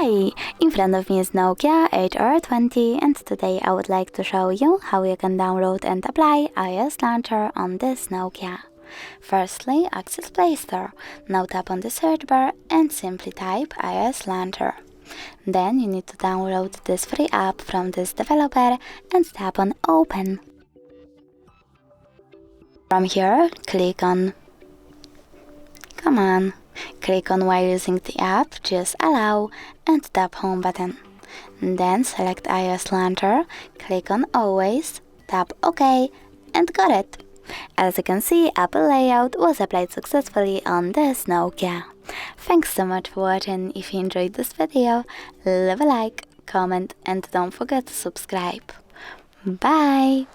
Hi! In front of me is Nokia XR20 and today I would like to show you how you can download and apply iOS Launcher on this Nokia. Firstly, access Play Store. Now tap on the search bar and simply type iOS Launcher. Then you need to download this free app from this developer and tap on Open. From here, click on while using the app, choose Allow and tap Home button. Then select iOS Launcher, click on Always, tap OK and got it! As you can see, Apple layout was applied successfully on this Nokia. Thanks so much for watching. If you enjoyed this video, leave a like, comment and don't forget to subscribe. Bye!